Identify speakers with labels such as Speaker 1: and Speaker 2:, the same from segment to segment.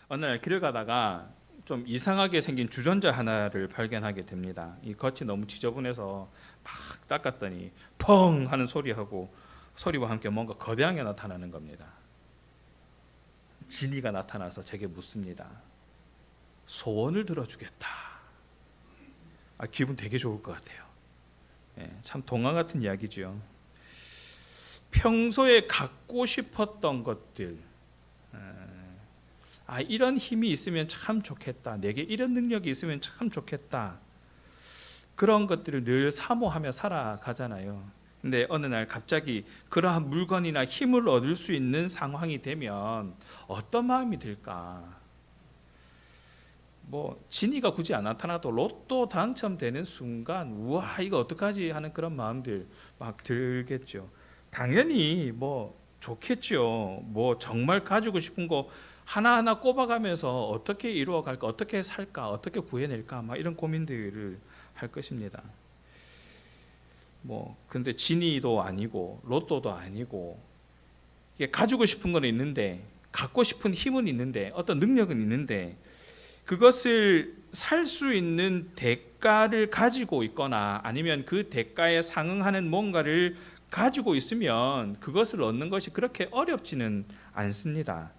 Speaker 1: 어느 날 길을 가다가 좀 이상하게 생긴 주전자 하나를 발견하게 됩니다. 이 겉이 너무 지저분해서 막 닦았더니 펑 하는 소리와 함께 뭔가 거대한 게 나타나는 겁니다. 진이가 나타나서 제게 묻습니다. 소원을 들어주겠다. 기분 되게 좋을 것 같아요. 참 동화 같은 이야기죠. 평소에 갖고 싶었던 것들, 이런 힘이 있으면 참 좋겠다. 내게 이런 능력이 있으면 참 좋겠다. 그런 것들을 늘 사모하며 살아가잖아요. 근데 어느 날 갑자기 그러한 물건이나 힘을 얻을 수 있는 상황이 되면 어떤 마음이 들까? 진이가 굳이 안 나타나도 로또 당첨되는 순간 우와 이거 어떡하지 하는 그런 마음들 막 들겠죠. 당연히 좋겠죠. 정말 가지고 싶은 거 하나하나 꼽아가면서 어떻게 이루어갈까, 어떻게 살까, 어떻게 구해낼까 막 이런 고민들을 할 것입니다. 근데 진이도 아니고 로또도 아니고 이게 가지고 싶은 건 있는데 갖고 싶은 힘은 있는데 어떤 능력은 있는데 그것을 살 수 있는 대가를 가지고 있거나 아니면 그 대가에 상응하는 뭔가를 가지고 있으면 그것을 얻는 것이 그렇게 어렵지는 않습니다.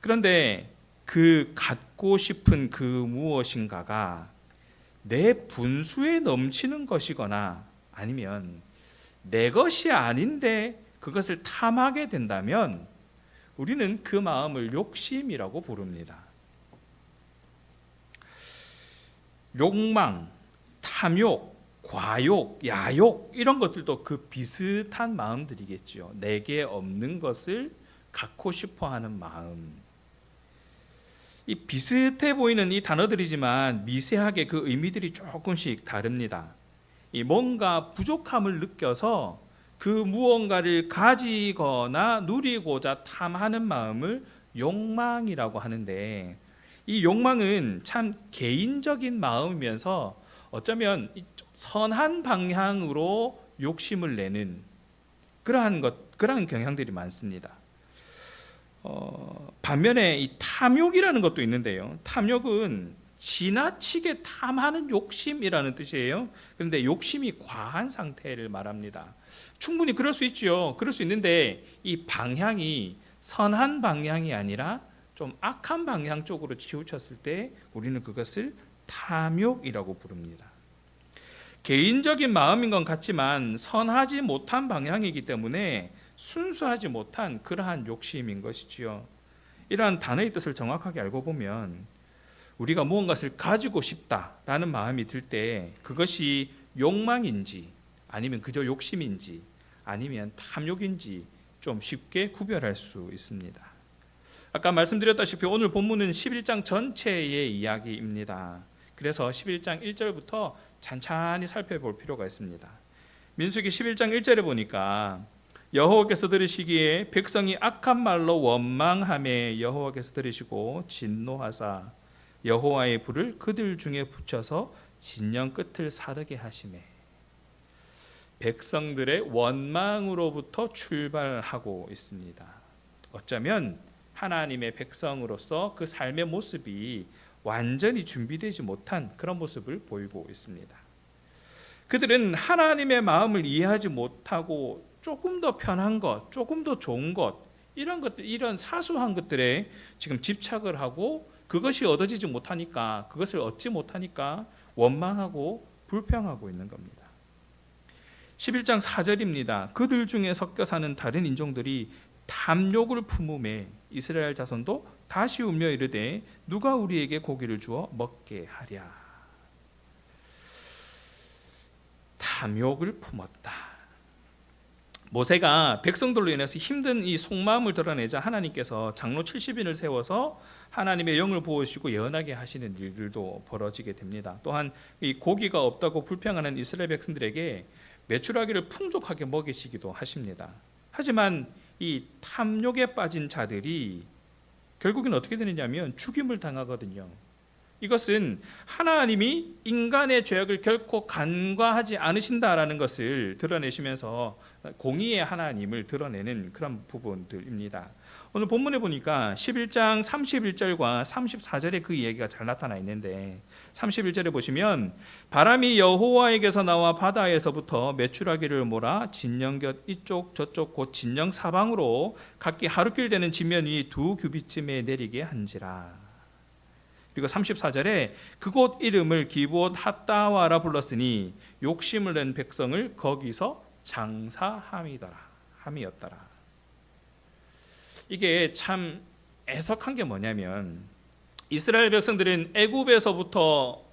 Speaker 1: 그런데 그 갖고 싶은 그 무엇인가가 내 분수에 넘치는 것이거나 아니면 내 것이 아닌데 그것을 탐하게 된다면 우리는 그 마음을 욕심이라고 부릅니다. 욕망, 탐욕, 과욕, 야욕 이런 것들도 그 비슷한 마음들이겠죠. 내게 없는 것을 갖고 싶어하는 마음. 이 비슷해 보이는 이 단어들이지만 미세하게 그 의미들이 조금씩 다릅니다. 이 뭔가 부족함을 느껴서 그 무언가를 가지거나 누리고자 탐하는 마음을 욕망이라고 하는데 이 욕망은 참 개인적인 마음이면서 어쩌면 선한 방향으로 욕심을 내는 그러한 경향들이 많습니다. 반면에 이 탐욕이라는 것도 있는데요. 탐욕은 지나치게 탐하는 욕심이라는 뜻이에요. 그런데 욕심이 과한 상태를 말합니다. 충분히 그럴 수 있죠. 그럴 수 있는데 이 방향이 선한 방향이 아니라 좀 악한 방향 쪽으로 치우쳤을 때 우리는 그것을 탐욕이라고 부릅니다. 개인적인 마음인 건 같지만 선하지 못한 방향이기 때문에 순수하지 못한 그러한 욕심인 것이지요. 이러한 단어의 뜻을 정확하게 알고 보면 우리가 무언가를 가지고 싶다라는 마음이 들 때 그것이 욕망인지 아니면 그저 욕심인지 아니면 탐욕인지 좀 쉽게 구별할 수 있습니다. 아까 말씀드렸다시피 오늘 본문은 11장 전체의 이야기입니다. 그래서 11장 1절부터 찬찬히 살펴볼 필요가 있습니다. 민수기 11장 1절에 보니까 여호와께서 들으시기에 백성이 악한 말로 원망하매 여호와께서 들으시고 진노하사 여호와의 불을 그들 중에 붙여서 진영 끝을 사르게 하시매. 백성들의 원망으로부터 출발하고 있습니다. 어쩌면 하나님의 백성으로서 그 삶의 모습이 완전히 준비되지 못한 그런 모습을 보이고 있습니다. 그들은 하나님의 마음을 이해하지 못하고 조금 더 편한 것, 조금 더 좋은 것, 이런 것들, 이런 사소한 것들에 지금 집착을 하고 그것이 얻어지지 못하니까, 그것을 얻지 못하니까 원망하고 불평하고 있는 겁니다. 11장 4절입니다. 그들 중에 섞여 사는 다른 인종들이 탐욕을 품음에 이스라엘 자손도 다시 울며 이르되 누가 우리에게 고기를 주어 먹게 하랴. 탐욕을 품었다. 모세가 백성들로 인해서 힘든 이 속마음을 드러내자 하나님께서 장로 70인을 세워서 하나님의 영을 부으시고 예언하게 하시는 일들도 벌어지게 됩니다. 또한 이 고기가 없다고 불평하는 이스라엘 백성들에게 메추라기를 풍족하게 먹이시기도 하십니다. 하지만 이 탐욕에 빠진 자들이 결국엔 어떻게 되느냐면 죽임을 당하거든요. 이것은 하나님이 인간의 죄악을 결코 간과하지 않으신다라는 것을 드러내시면서 공의의 하나님을 드러내는 그런 부분들입니다. 오늘 본문에 보니까 11장 31절과 34절에 그 이야기가 잘 나타나 있는데 31절에 보시면 바람이 여호와에게서 나와 바다에서부터 메추라기를 몰아 진영 곁 이쪽 저쪽 곧 진영 사방으로 각기 하루길 되는 지면 위 2규빗쯤에 내리게 한지라. 그리고 34절에 그곳 이름을 기브온 핫다와라 불렀으니 욕심을 낸 백성을 거기서 장사함이더라 함이었더라. 이게 참 애석한 게 뭐냐면 이스라엘 백성들은 애굽에서부터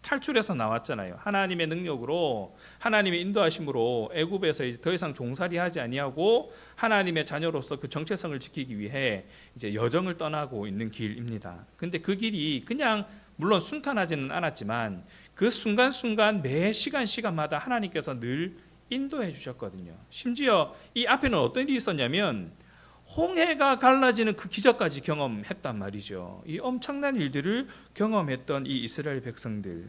Speaker 1: 탈출해서 나왔잖아요. 하나님의 능력으로 하나님의 인도하심으로 애굽에서 이제 더 이상 종살이하지 아니하고 하나님의 자녀로서 그 정체성을 지키기 위해 이제 여정을 떠나고 있는 길입니다. 근데 그 길이 그냥 물론 순탄하지는 않았지만 그 순간순간 매 시간마다 하나님께서 늘 인도해 주셨거든요. 심지어 이 앞에는 어떤 일이 있었냐면 홍해가 갈라지는 그 기적까지 경험했단 말이죠. 이 엄청난 일들을 경험했던 이 이스라엘 백성들,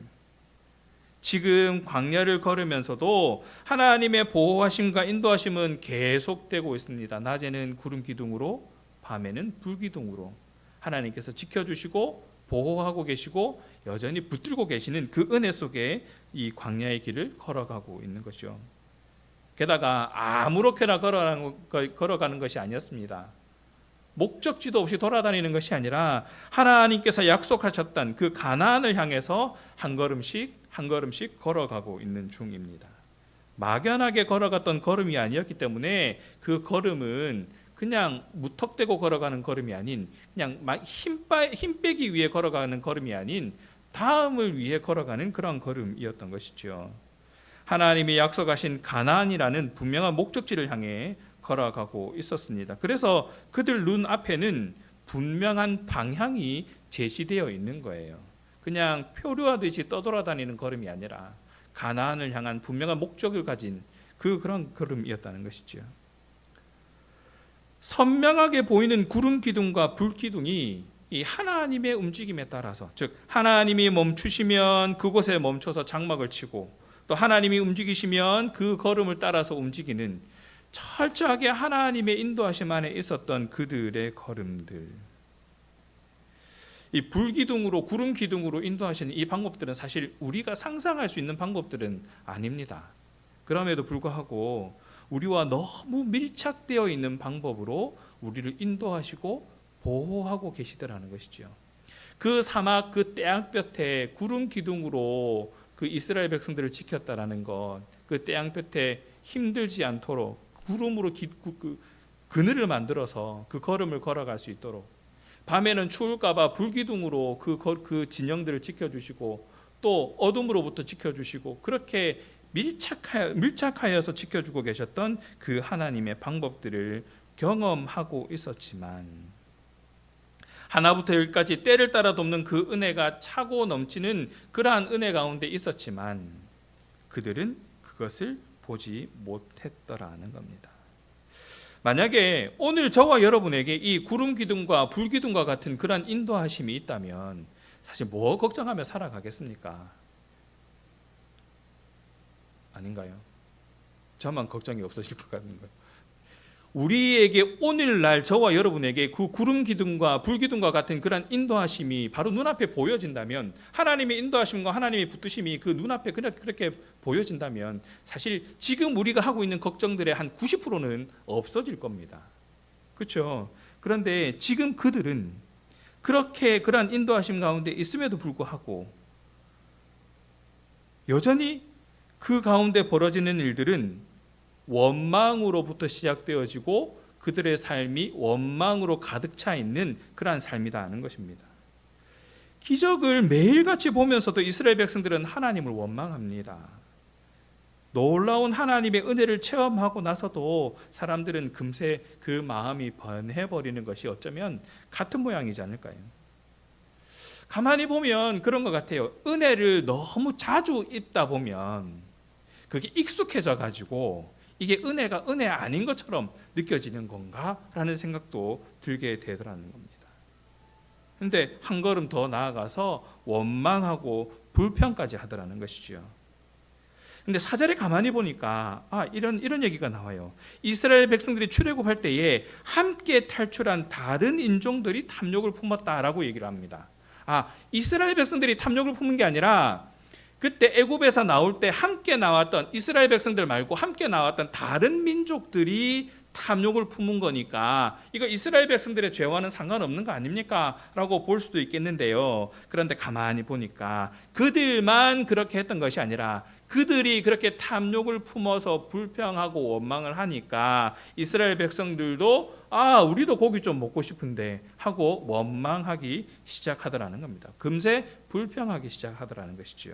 Speaker 1: 지금 광야를 걸으면서도 하나님의 보호하심과 인도하심은 계속되고 있습니다. 낮에는 구름 기둥으로, 밤에는 불 기둥으로 하나님께서 지켜주시고 보호하고 계시고 여전히 붙들고 계시는 그 은혜 속에 이 광야의 길을 걸어가고 있는 것이죠. 게다가 아무렇게나 걸어가는 것이 아니었습니다. 목적지도 없이 돌아다니는 것이 아니라 하나님께서 약속하셨던 그 가나안을 향해서 한 걸음씩 한 걸음씩 걸어가고 있는 중입니다. 막연하게 걸어갔던 걸음이 아니었기 때문에 그 걸음은 그냥 무턱대고 걸어가는 걸음이 아닌, 그냥 힘 빼기 위해 걸어가는 걸음이 아닌 다음을 위해 걸어가는 그런 걸음이었던 것이죠. 하나님이 약속하신 가나안이라는 분명한 목적지를 향해 걸어가고 있었습니다. 그래서 그들 눈앞에는 분명한 방향이 제시되어 있는 거예요. 그냥 표류하듯이 떠돌아다니는 걸음이 아니라 가나안을 향한 분명한 목적을 가진 그런 걸음이었다는 것이죠. 선명하게 보이는 구름 기둥과 불 기둥이 이 하나님의 움직임에 따라서, 즉 하나님이 멈추시면 그곳에 멈춰서 장막을 치고 또 하나님이 움직이시면 그 걸음을 따라서 움직이는 철저하게 하나님의 인도하심 안에 있었던 그들의 걸음들. 이 불기둥으로 구름 기둥으로 인도하시는 이 방법들은 사실 우리가 상상할 수 있는 방법들은 아닙니다. 그럼에도 불구하고 우리와 너무 밀착되어 있는 방법으로 우리를 인도하시고 보호하고 계시더라는 것이죠. 그 사막 그 태양볕에 구름 기둥으로 그 이스라엘 백성들을 지켰다라는 것, 그 태양볕에 힘들지 않도록 구름으로 그늘을 만들어서 그 걸음을 걸어갈 수 있도록, 밤에는 추울까봐 불기둥으로 그 진영들을 지켜주시고 또 어둠으로부터 지켜주시고 그렇게 밀착하여서 지켜주고 계셨던 그 하나님의 방법들을 경험하고 있었지만, 하나부터 열까지 때를 따라 돕는 그 은혜가 차고 넘치는 그러한 은혜 가운데 있었지만 그들은 그것을 보지 못했더라는 겁니다. 만약에 오늘 저와 여러분에게 이 구름 기둥과 불 기둥과 같은 그러한 인도하심이 있다면 사실 뭐 걱정하며 살아가겠습니까? 아닌가요? 저만 걱정이 없으실 것 같은 거예요. 우리에게 오늘날 저와 여러분에게 그 구름 기둥과 불 기둥과 같은 그런 인도하심이 바로 눈앞에 보여진다면, 하나님의 인도하심과 하나님의 붙드심이 그 눈앞에 그렇게 보여진다면 사실 지금 우리가 하고 있는 걱정들의 한 90%는 없어질 겁니다. 그렇죠? 그런데 지금 그들은 그렇게 그런 인도하심 가운데 있음에도 불구하고 여전히 그 가운데 벌어지는 일들은 원망으로부터 시작되어지고 그들의 삶이 원망으로 가득 차 있는 그러한 삶이라는 것입니다. 기적을 매일같이 보면서도 이스라엘 백성들은 하나님을 원망합니다. 놀라운 하나님의 은혜를 체험하고 나서도 사람들은 금세 그 마음이 변해버리는 것이 어쩌면 같은 모양이지 않을까요? 가만히 보면 그런 것 같아요. 은혜를 너무 자주 입다 보면 그게 익숙해져 가지고 이게 은혜가 은혜 아닌 것처럼 느껴지는 건가? 라는 생각도 들게 되더라는 겁니다. 그런데 한 걸음 더 나아가서 원망하고 불평까지 하더라는 것이죠. 근데 4절에 가만히 보니까 이런 얘기가 나와요. 이스라엘 백성들이 출애굽할 때에 함께 탈출한 다른 인종들이 탐욕을 품었다라고 얘기를 합니다. 이스라엘 백성들이 탐욕을 품은 게 아니라 그때 애굽에서 나올 때 함께 나왔던 이스라엘 백성들 말고 함께 나왔던 다른 민족들이 탐욕을 품은 거니까 이거 이스라엘 백성들의 죄와는 상관없는 거 아닙니까? 라고 볼 수도 있겠는데요. 그런데 가만히 보니까 그들만 그렇게 했던 것이 아니라 그들이 그렇게 탐욕을 품어서 불평하고 원망을 하니까 이스라엘 백성들도 우리도 고기 좀 먹고 싶은데 하고 원망하기 시작하더라는 겁니다. 금세 불평하기 시작하더라는 것이죠.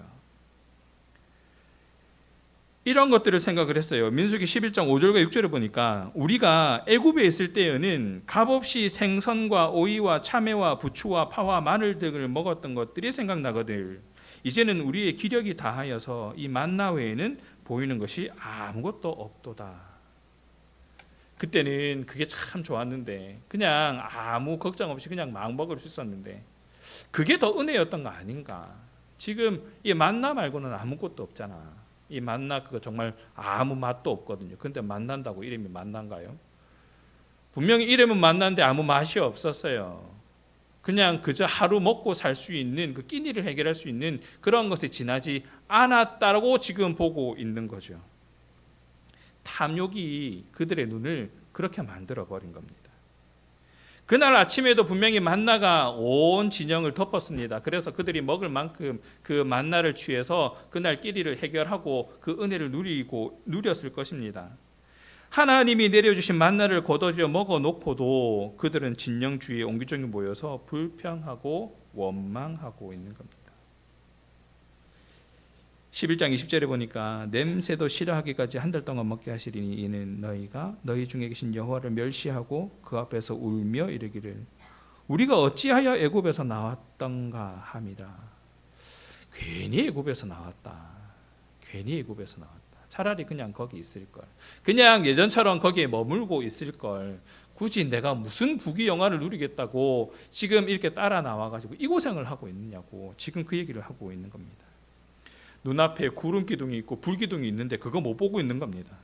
Speaker 1: 이런 것들을 생각을 했어요. 민수기 11장 5절과 6절을 보니까 우리가 애굽에 있을 때에는 값없이 생선과 오이와 참외와 부추와 파와 마늘 등을 먹었던 것들이 생각나거든. 이제는 우리의 기력이 다하여서 이 만나 외에는 보이는 것이 아무것도 없도다. 그때는 그게 참 좋았는데 그냥 아무 걱정 없이 그냥 막 먹을 수 있었는데 그게 더 은혜였던 거 아닌가. 지금 이 만나 말고는 아무것도 없잖아. 이 만나 그거 정말 아무 맛도 없거든요. 근데 만난다고 이름이 만난가요? 분명히 이름은 만난데 아무 맛이 없었어요. 그냥 그저 하루 먹고 살 수 있는 그 끼니를 해결할 수 있는 그런 것에 지나지 않았다고 지금 보고 있는 거죠. 탐욕이 그들의 눈을 그렇게 만들어 버린 겁니다. 그날 아침에도 분명히 만나가 온 진영을 덮었습니다. 그래서 그들이 먹을 만큼 그 만나를 취해서 그날 끼리를 해결하고 그 은혜를 누렸을 것입니다. 하나님이 내려주신 만나를 거둬들여 먹어놓고도 그들은 진영 주위에 옹기종기 모여서 불평하고 원망하고 있는 겁니다. 11장 20절에 보니까 냄새도 싫어하기까지 한 달 동안 먹게 하시리니 이는 너희가 너희 중에 계신 여호와를 멸시하고 그 앞에서 울며 이르기를 우리가 어찌하여 애굽에서 나왔던가 함이라. 괜히 애굽에서 나왔다. 괜히 애굽에서 나왔다. 차라리 그냥 거기 있을 걸. 그냥 예전처럼 거기에 머물고 있을 걸. 굳이 내가 무슨 부귀영화를 누리겠다고 지금 이렇게 따라 나와가지고 이 고생을 하고 있느냐고 지금 그 얘기를 하고 있는 겁니다. 눈앞에 구름기둥이 있고 불기둥이 있는데 그거 못 보고 있는 겁니다.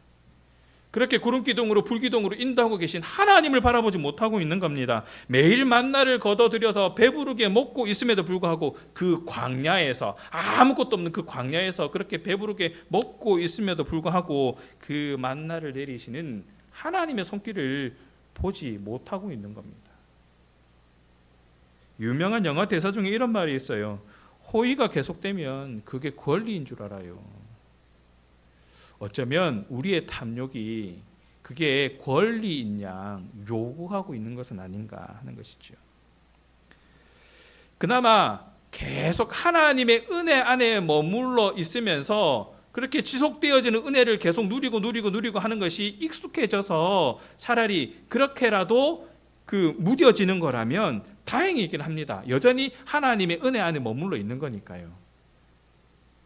Speaker 1: 그렇게 구름기둥으로 불기둥으로 인도하고 계신 하나님을 바라보지 못하고 있는 겁니다. 매일 만나를 거둬들여서 배부르게 먹고 있음에도 불구하고 그 광야에서 아무것도 없는 그 광야에서 그렇게 배부르게 먹고 있음에도 불구하고 그 만나를 내리시는 하나님의 손길을 보지 못하고 있는 겁니다. 유명한 영화 대사 중에 이런 말이 있어요. 호의가 계속되면 그게 권리인 줄 알아요. 어쩌면 우리의 탐욕이 그게 권리인 양 요구하고 있는 것은 아닌가 하는 것이죠. 그나마 계속 하나님의 은혜 안에 머물러 있으면서 그렇게 지속되어지는 은혜를 계속 누리고 하는 것이 익숙해져서 차라리 그렇게라도 무뎌지는 거라면 다행이긴 합니다. 여전히 하나님의 은혜 안에 머물러 있는 거니까요.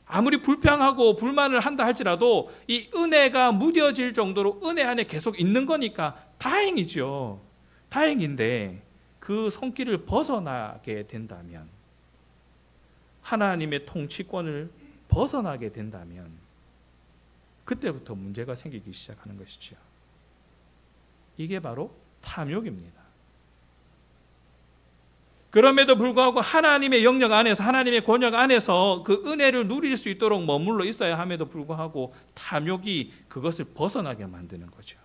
Speaker 1: 아무리 불평하고 불만을 한다 할지라도 이 은혜가 무뎌질 정도로 은혜 안에 계속 있는 거니까 다행이죠. 다행인데 그 손길을 벗어나게 된다면, 하나님의 통치권을 벗어나게 된다면 그때부터 문제가 생기기 시작하는 것이죠. 이게 바로 탐욕입니다. 그럼에도 불구하고 하나님의 영역 안에서, 하나님의 권역 안에서 그 은혜를 누릴 수 있도록 머물러 있어야 함에도 불구하고 탐욕이 그것을 벗어나게 만드는 거죠.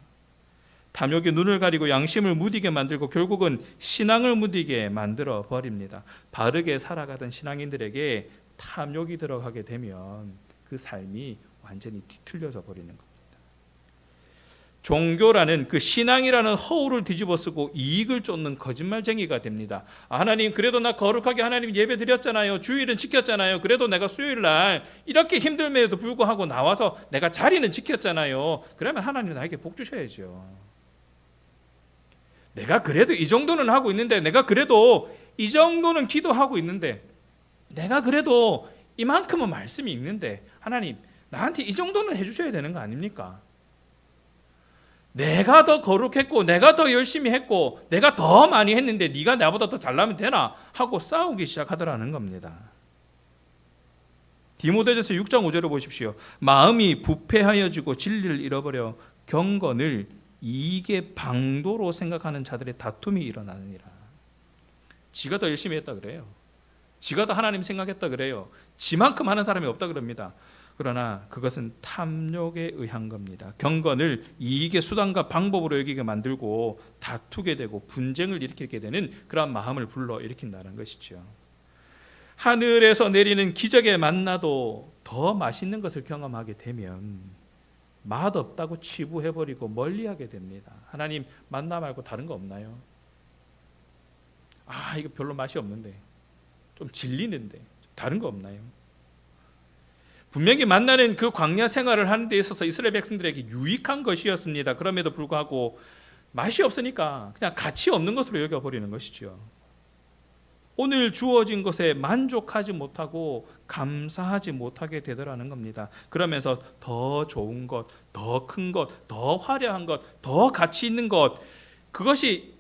Speaker 1: 탐욕이 눈을 가리고 양심을 무디게 만들고 결국은 신앙을 무디게 만들어 버립니다. 바르게 살아가던 신앙인들에게 탐욕이 들어가게 되면 그 삶이 완전히 뒤틀려져 버리는 겁니다. 종교라는 그 신앙이라는 허울을 뒤집어 쓰고 이익을 쫓는 거짓말쟁이가 됩니다. 하나님, 그래도 나 거룩하게 하나님 예배 드렸잖아요. 주일은 지켰잖아요. 그래도 내가 수요일 날 이렇게 힘들면에도 불구하고 나와서 내가 자리는 지켰잖아요. 그러면 하나님 나에게 복 주셔야죠. 내가 그래도 이 정도는 하고 있는데, 내가 그래도 이 정도는 기도하고 있는데, 내가 그래도 이만큼은 말씀이 있는데 하나님 나한테 이 정도는 해주셔야 되는 거 아닙니까? 내가 더 거룩했고 내가 더 열심히 했고 내가 더 많이 했는데 네가 나보다 더 잘나면 되나 하고 싸우기 시작하더라는 겁니다. 디모데전서 6장 5절을 보십시오. 마음이 부패하여지고 진리를 잃어버려 경건을 이익의 방도로 생각하는 자들의 다툼이 일어나느니라. 지가 더 열심히 했다 그래요. 지가 더 하나님 생각했다 그래요. 지만큼 하는 사람이 없다 그럽니다. 그러나 그것은 탐욕에 의한 겁니다. 경건을 이익의 수단과 방법으로 여기게 만들고 다투게 되고 분쟁을 일으키게 되는 그러한 마음을 불러일으킨다는 것이죠. 하늘에서 내리는 기적의 만나도 더 맛있는 것을 경험하게 되면 맛없다고 치부해버리고 멀리하게 됩니다. 하나님 만나 말고 다른 거 없나요? 이거 별로 맛이 없는데, 좀 질리는데 다른 거 없나요? 분명히 만나는 그 광야 생활을 하는 데 있어서 이스라엘 백성들에게 유익한 것이었습니다. 그럼에도 불구하고 맛이 없으니까 그냥 가치 없는 것으로 여겨버리는 것이죠. 오늘 주어진 것에 만족하지 못하고 감사하지 못하게 되더라는 겁니다. 그러면서 더 좋은 것, 더 큰 것, 더 화려한 것, 더 가치 있는 것, 그것이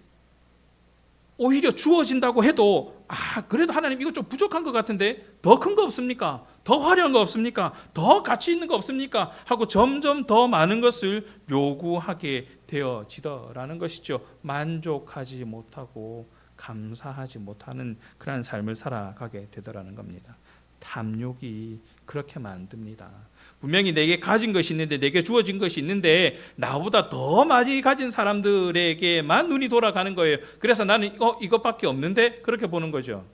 Speaker 1: 오히려 주어진다고 해도 그래도 하나님 이거 좀 부족한 것 같은데 더 큰 거 없습니까? 더 화려한 거 없습니까? 더 가치 있는 거 없습니까? 하고 점점 더 많은 것을 요구하게 되어지더라는 것이죠. 만족하지 못하고 감사하지 못하는 그런 삶을 살아가게 되더라는 겁니다. 탐욕이 그렇게 만듭니다. 분명히 내게 가진 것이 있는데, 내게 주어진 것이 있는데 나보다 더 많이 가진 사람들에게만 눈이 돌아가는 거예요. 그래서 나는 이것밖에 없는데 그렇게 보는 거죠.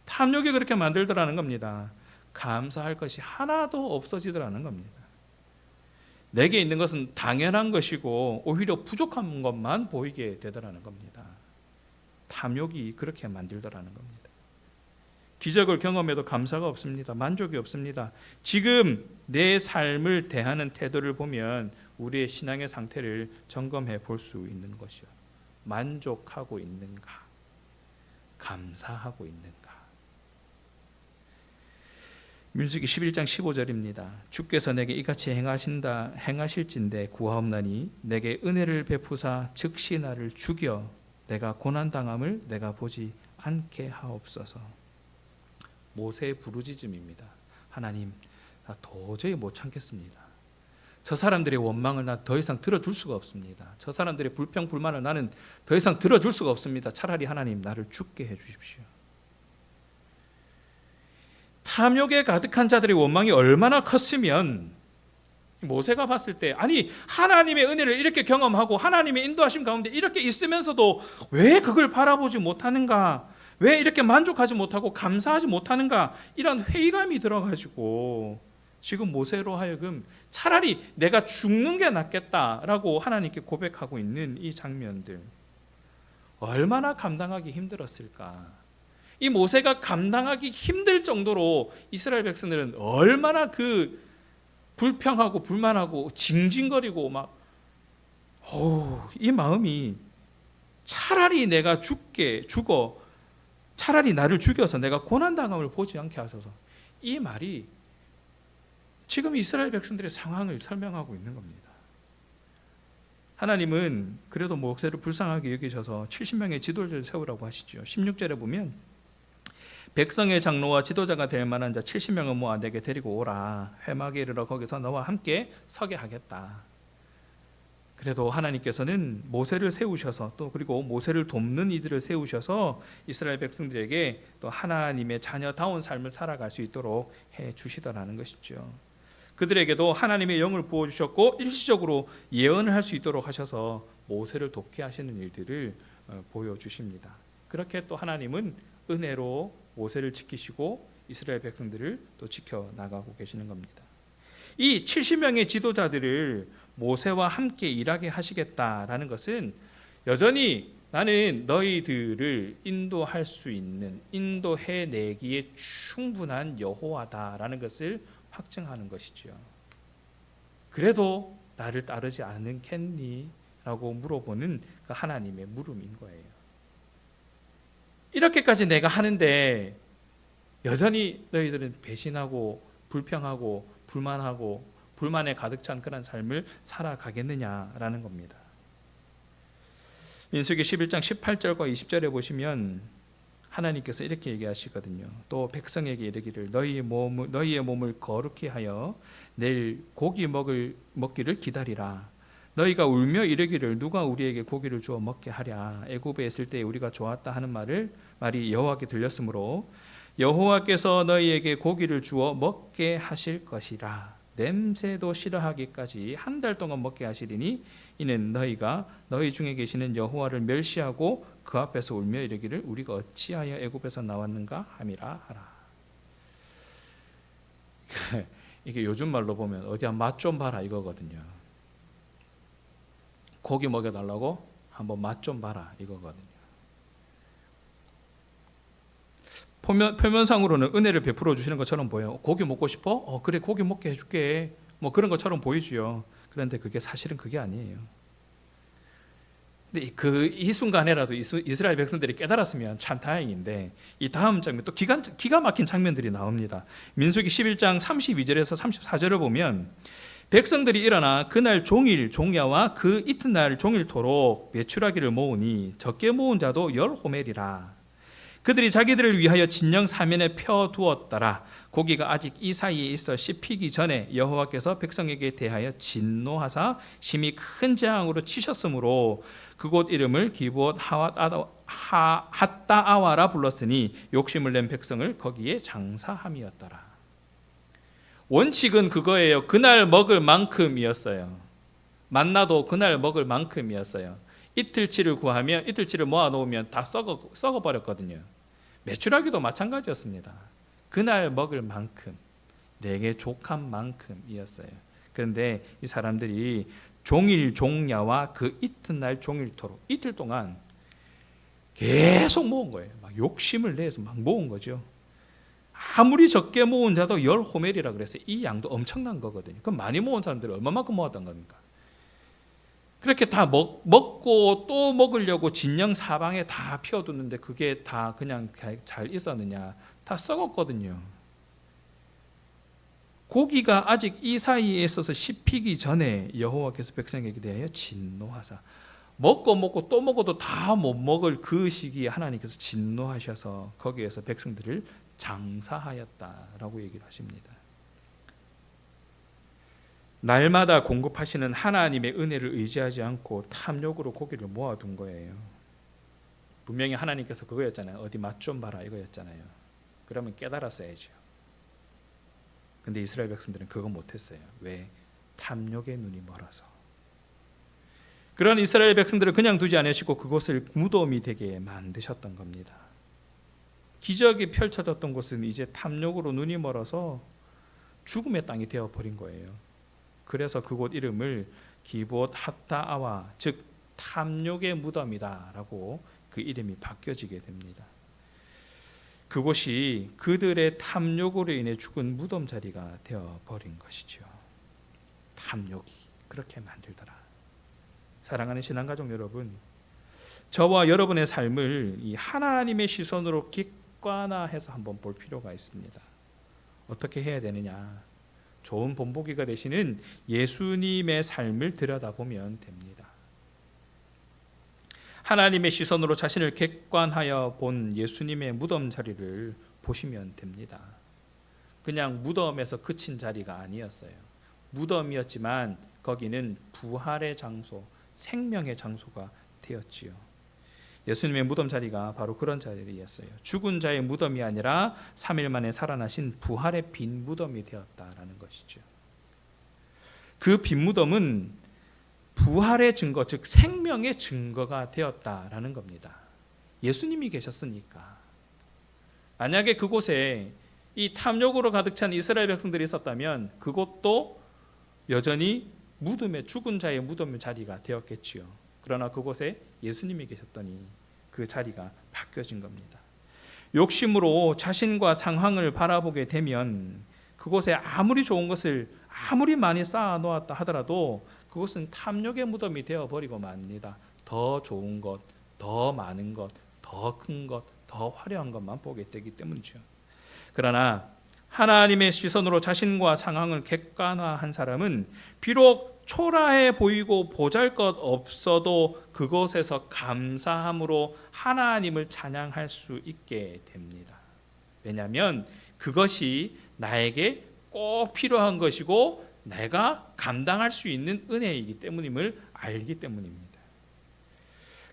Speaker 1: 탐욕이 그렇게 만들더라는 겁니다. 감사할 것이 하나도 없어지더라는 겁니다. 내게 있는 것은 당연한 것이고 오히려 부족한 것만 보이게 되더라는 겁니다. 탐욕이 그렇게 만들더라는 겁니다. 기적을 경험해도 감사가 없습니다. 만족이 없습니다. 지금 내 삶을 대하는 태도를 보면 우리의 신앙의 상태를 점검해 볼 수 있는 것이요. 만족하고 있는가? 감사하고 있는가? 민수기 11장 15절입니다. 주께서 내게 이같이 행하실진대 구하옵나니 내게 은혜를 베푸사 즉시 나를 죽여 내가 고난당함을 내가 보지 않게 하옵소서. 모세의 부르짖음입니다. 하나님, 나 도저히 못 참겠습니다. 저 사람들의 원망을 나 더 이상 들어줄 수가 없습니다. 저 사람들의 불평 불만을 나는 더 이상 들어줄 수가 없습니다. 차라리 하나님 나를 죽게 해주십시오. 탐욕에 가득한 자들의 원망이 얼마나 컸으면 모세가 봤을 때 하나님의 은혜를 이렇게 경험하고 하나님의 인도하심 가운데 이렇게 있으면서도 왜 그걸 바라보지 못하는가, 왜 이렇게 만족하지 못하고 감사하지 못하는가, 이런 회의감이 들어가지고 지금 모세로 하여금 차라리 내가 죽는 게 낫겠다라고 하나님께 고백하고 있는 이 장면들, 얼마나 감당하기 힘들었을까. 이 모세가 감당하기 힘들 정도로 이스라엘 백성들은 얼마나 그 불평하고 불만하고 징징거리고 이 마음이 차라리 내가 죽어 차라리 나를 죽여서 내가 고난당함을 보지 않게 하소서. 이 말이 지금 이스라엘 백성들의 상황을 설명하고 있는 겁니다. 하나님은 그래도 모세를 불쌍하게 여기셔서 70명의 지도자를 세우라고 하시죠. 16절에 보면 백성의 장로와 지도자가 될 만한 자 70명을 모아 내게 데리고 오라. 회막에 이르러 거기서 너와 함께 서게 하겠다. 그래도 하나님께서는 모세를 세우셔서 또 그리고 모세를 돕는 이들을 세우셔서 이스라엘 백성들에게 또 하나님의 자녀다운 삶을 살아갈 수 있도록 해 주시더라는 것이죠. 그들에게도 하나님의 영을 부어주셨고 일시적으로 예언을 할 수 있도록 하셔서 모세를 돕게 하시는 일들을 보여주십니다. 그렇게 또 하나님은 은혜로 모세를 지키시고 이스라엘 백성들을 또 지켜나가고 계시는 겁니다. 이 70명의 지도자들을 모세와 함께 일하게 하시겠다라는 것은 여전히 나는 너희들을 인도할 수 있는, 인도해내기에 충분한 여호와다라는 것을 확증하는 것이죠. 그래도 나를 따르지 않겠니? 라고 물어보는 그 하나님의 물음인 거예요. 이렇게까지 내가 하는데 여전히 너희들은 배신하고 불평하고 불만하고 불만에 가득 찬 그런 삶을 살아가겠느냐라는 겁니다. 민수기 11장 18절과 20절에 보시면 하나님께서 이렇게 얘기하시거든요. 또 백성에게 이르기를 너희의 몸을 거룩히 하여 내일 고기 먹기를 기다리라. 너희가 울며 이르기를 누가 우리에게 고기를 주어 먹게 하랴. 애굽에 있을 때 우리가 좋았다 하는 말이 여호와께 들렸으므로 여호와께서 너희에게 고기를 주어 먹게 하실 것이라. 냄새도 싫어하기까지 한 달 동안 먹게 하시리니 이는 너희가 너희 중에 계시는 여호와를 멸시하고 그 앞에서 울며 이르기를 우리가 어찌하여 애굽에서 나왔는가 함이라 하라. 이게 요즘 말로 보면 어디야 맛 좀 봐라 이거거든요. 고기 먹여달라고 한번 맛 좀 봐라 이거거든요. 표면상으로는 은혜를 베풀어 주시는 것처럼 보여요. 고기 먹고 싶어? 그래 고기 먹게 해줄게. 뭐 그런 것처럼 보이지요. 그런데 그게 사실은 그게 아니에요. 근데 이 순간에라도 이스라엘 백성들이 깨달았으면 참 다행인데 이 다음 장면 또 기가 막힌 장면들이 나옵니다. 민수기 11장 32절에서 34절을 보면 백성들이 일어나 그날 종일 종야와 그 이튿날 종일토록 메추라기를 모으니 적게 모은 자도 10호멜이라. 그들이 자기들을 위하여 진영 사면에 펴두었더라. 고기가 아직 이 사이에 있어 씹히기 전에 여호와께서 백성에게 대하여 진노하사 심히 큰 재앙으로 치셨으므로 그곳 이름을 기브옷 핫다아와라 불렀으니 욕심을 낸 백성을 거기에 장사함이었더라. 원칙은 그거예요. 그날 먹을 만큼이었어요. 만나도 그날 먹을 만큼이었어요. 이틀치를 구하면 이틀치를 모아놓으면 다 썩어버렸거든요. 메추라기도 마찬가지였습니다. 그날 먹을 만큼, 내게 족한 만큼이었어요. 그런데 이 사람들이 종일 종야와 그 이튿날 종일토록 이틀 동안 계속 모은 거예요. 막 욕심을 내서 막 모은 거죠. 아무리 적게 모은 자도 10호멜이라 그랬어요. 이 양도 엄청난 거거든요. 그럼 많이 모은 사람들은 얼마만큼 모았던 겁니까? 그렇게 다 먹고 또 먹으려고 진영 사방에 다 피워두는데 그게 다 그냥 잘 있었느냐? 다 썩었거든요. 고기가 아직 이 사이에 있어서 씹히기 전에 여호와께서 백성에게 대하여 진노하사 먹고 또 먹어도 다 못 먹을 그 시기에 하나님께서 진노하셔서 거기에서 백성들을 장사하였다라고 얘기를 하십니다. 날마다 공급하시는 하나님의 은혜를 의지하지 않고 탐욕으로 고기를 모아둔 거예요. 분명히 하나님께서 그거였잖아요. 어디 맛 좀 봐라 이거였잖아요. 그러면 깨달았어야죠. 근데 이스라엘 백성들은 그거 못했어요. 왜? 탐욕의 눈이 멀어서. 그런 이스라엘 백성들을 그냥 두지 않으시고 그곳을 무덤이 되게 만드셨던 겁니다. 기적이 펼쳐졌던 곳은 이제 탐욕으로 눈이 멀어서 죽음의 땅이 되어버린 거예요. 그래서 그곳 이름을 기브옷 핫다아와 즉 탐욕의 무덤이다라고 그 이름이 바뀌어지게 됩니다. 그곳이 그들의 탐욕으로 인해 죽은 무덤 자리가 되어버린 것이죠. 탐욕이 그렇게 만들더라. 사랑하는 신앙가족 여러분, 저와 여러분의 삶을 이 하나님의 시선으로 객관화해서 한번 볼 필요가 있습니다. 어떻게 해야 되느냐? 좋은 본보기가 되시는 예수님의 삶을 들여다보면 됩니다. 하나님의 시선으로 자신을 객관하여 본 예수님의 무덤 자리를 보시면 됩니다. 그냥 무덤에서 그친 자리가 아니었어요. 무덤이었지만 거기는 부활의 장소, 생명의 장소가 되었지요. 예수님의 무덤 자리가 바로 그런 자리였어요. 죽은 자의 무덤이 아니라 3일 만에 살아나신 부활의 빈 무덤이 되었다라는 것이죠. 그 빈 무덤은 부활의 증거, 즉 생명의 증거가 되었다라는 겁니다. 예수님이 계셨으니까. 만약에 그곳에 이 탐욕으로 가득 찬 이스라엘 백성들이 있었다면 그곳도 여전히 무덤에 죽은 자의 무덤의 자리가 되었겠지요. 그러나 그곳에 예수님이 계셨더니 그 자리가 바뀌어진 겁니다. 욕심으로 자신과 상황을 바라보게 되면 그곳에 아무리 좋은 것을 아무리 많이 쌓아 놓았다 하더라도 그것은 탐욕의 무덤이 되어버리고 맙니다. 더 좋은 것, 더 많은 것, 더 큰 것, 더 화려한 것만 보게 되기 때문이죠. 그러나 하나님의 시선으로 자신과 상황을 객관화한 사람은 비록 초라해 보이고 보잘것 없어도 그곳에서 감사함으로 하나님을 찬양할 수 있게 됩니다. 왜냐하면 그것이 나에게 꼭 필요한 것이고 내가 감당할 수 있는 은혜이기 때문임을 알기 때문입니다.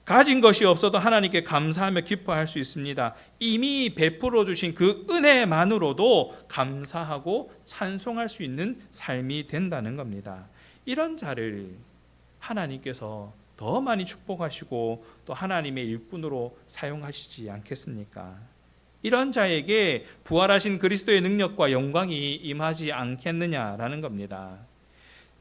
Speaker 1: 가진 것이 없어도 하나님께 감사하며 기뻐할 수 있습니다. 이미 베풀어 주신 그 은혜만으로도 감사하고 찬송할 수 있는 삶이 된다는 겁니다. 이런 자를 하나님께서 더 많이 축복하시고 또 하나님의 일꾼으로 사용하시지 않겠습니까? 이런 자에게 부활하신 그리스도의 능력과 영광이 임하지 않겠느냐라는 겁니다.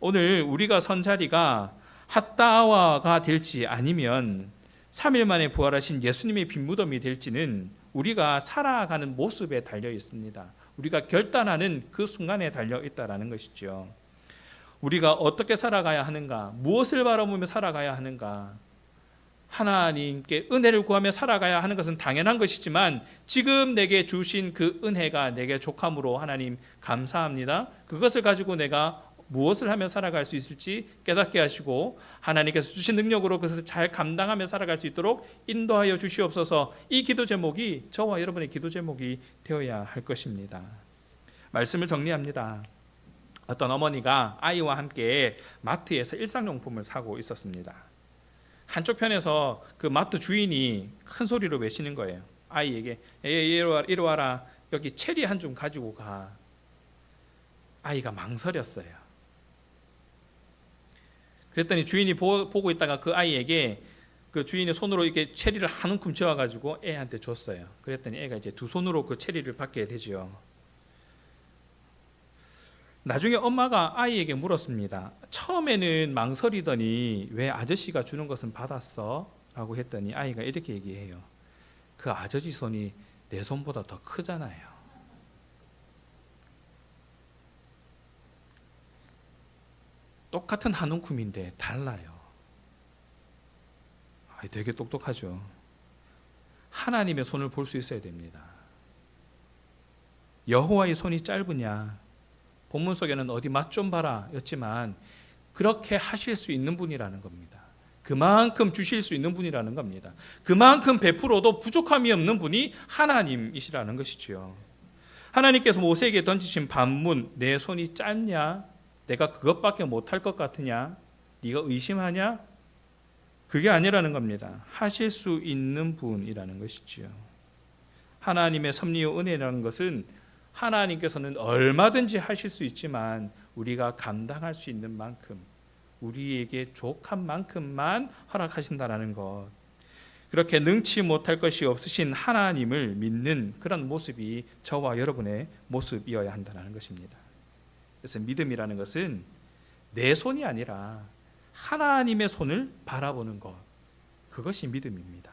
Speaker 1: 오늘 우리가 선 자리가 핫다와가 될지 아니면 3일 만에 부활하신 예수님의 빈무덤이 될지는 우리가 살아가는 모습에 달려 있습니다. 우리가 결단하는 그 순간에 달려 있다라는 것이죠. 우리가 어떻게 살아가야 하는가, 무엇을 바라보며 살아가야 하는가, 하나님께 은혜를 구하며 살아가야 하는 것은 당연한 것이지만 지금 내게 주신 그 은혜가 내게 족함으로 하나님 감사합니다. 그것을 가지고 내가 무엇을 하며 살아갈 수 있을지 깨닫게 하시고 하나님께서 주신 능력으로 그것을 잘 감당하며 살아갈 수 있도록 인도하여 주시옵소서. 이 기도 제목이 저와 여러분의 기도 제목이 되어야 할 것입니다. 말씀을 정리합니다. 어떤 어머니가 아이와 함께 마트에서 일상용품을 사고 있었습니다. 한쪽 편에서 그 마트 주인이 큰 소리로 외치는 거예요. 아이에게 이리 와라. 여기 체리 한 줌 가지고 가. 아이가 망설였어요. 그랬더니 주인이 보고 있다가 그 아이에게 그 주인의 손으로 이렇게 체리를 한 움큼 쥐어가지고 애한테 줬어요. 그랬더니 애가 이제 두 손으로 그 체리를 받게 되죠. 나중에 엄마가 아이에게 물었습니다. 처음에는 망설이더니 왜 아저씨가 주는 것은 받았어? 라고 했더니 아이가 이렇게 얘기해요. 그 아저씨 손이 내 손보다 더 크잖아요. 똑같은 한 움큼인데 달라요. 되게 똑똑하죠. 하나님의 손을 볼 수 있어야 됩니다. 여호와의 손이 짧으냐? 본문 속에는 어디 맛 좀 봐라 였지만 그렇게 하실 수 있는 분이라는 겁니다. 그만큼 주실 수 있는 분이라는 겁니다. 그만큼 베풀어도 부족함이 없는 분이 하나님이시라는 것이지요. 하나님께서 모세에게 던지신 반문, 내 손이 짧냐? 내가 그것밖에 못할 것 같으냐? 네가 의심하냐? 그게 아니라는 겁니다. 하실 수 있는 분이라는 것이지요. 하나님의 섭리와 은혜라는 것은 하나님께서는 얼마든지 하실 수 있지만 우리가 감당할 수 있는 만큼 우리에게 족한 만큼만 허락하신다라는 것. 그렇게 능치 못할 것이 없으신 하나님을 믿는 그런 모습이 저와 여러분의 모습이어야 한다는 것입니다. 그래서 믿음이라는 것은 내 손이 아니라 하나님의 손을 바라보는 것, 그것이 믿음입니다.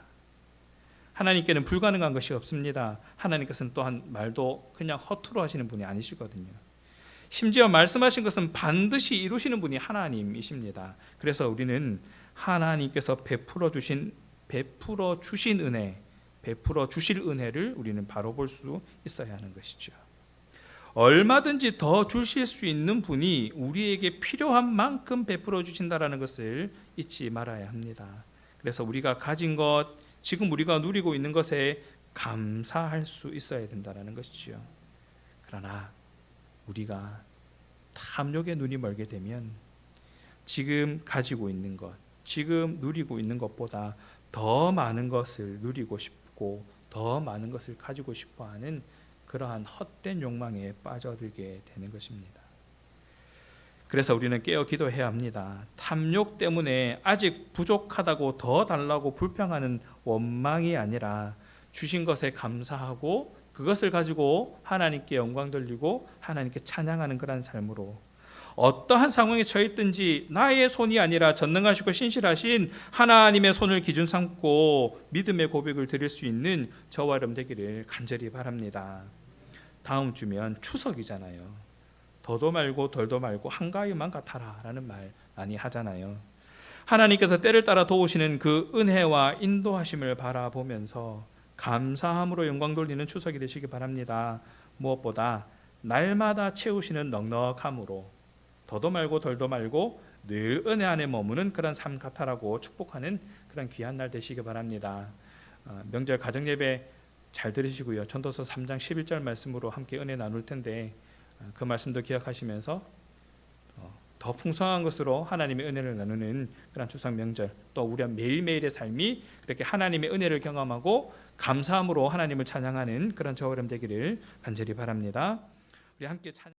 Speaker 1: 하나님께는 불가능한 것이 없습니다. 하나님께서는 또한 말도 그냥 허투루 하시는 분이 아니시거든요. 심지어 말씀하신 것은 반드시 이루시는 분이 하나님이십니다. 그래서 우리는 하나님께서 베풀어 주신 은혜, 베풀어 주실 은혜를 우리는 바로 볼 수 있어야 하는 것이죠. 얼마든지 더 주실 수 있는 분이 우리에게 필요한 만큼 베풀어 주신다라는 것을 잊지 말아야 합니다. 그래서 우리가 가진 것, 지금 우리가 누리고 있는 것에 감사할 수 있어야 된다는 것이죠. 그러나 우리가 탐욕에 눈이 멀게 되면 지금 가지고 있는 것, 지금 누리고 있는 것보다 더 많은 것을 누리고 싶고 더 많은 것을 가지고 싶어하는 그러한 헛된 욕망에 빠져들게 되는 것입니다. 그래서 우리는 깨어 기도해야 합니다. 탐욕 때문에 아직 부족하다고 더 달라고 불평하는 원망이 아니라 주신 것에 감사하고 그것을 가지고 하나님께 영광 돌리고 하나님께 찬양하는 그런 삶으로 어떠한 상황에 처했든지 나의 손이 아니라 전능하시고 신실하신 하나님의 손을 기준 삼고 믿음의 고백을 드릴 수 있는 저와 여러분 되기를 간절히 바랍니다. 다음 주면 추석이잖아요. 더도 말고 덜도 말고 한가위만 같아라 라는 말 많이 하잖아요. 하나님께서 때를 따라 도우시는 그 은혜와 인도하심을 바라보면서 감사함으로 영광 돌리는 추석이 되시기 바랍니다. 무엇보다 날마다 채우시는 넉넉함으로 더도 말고 덜도 말고 늘 은혜 안에 머무는 그런 삶 같아라고 축복하는 그런 귀한 날 되시기 바랍니다. 명절 가정 예배 잘 들으시고요. 전도서 3장 11절 말씀으로 함께 은혜 나눌 텐데 그 말씀도 기억하시면서 더 풍성한 것으로 하나님의 은혜를 나누는 그런 추석 명절, 또 우리 매일매일의 삶이 그렇게 하나님의 은혜를 경험하고 감사함으로 하나님을 찬양하는 그런 저울음 되기를 간절히 바랍니다. 우리 함께 찬양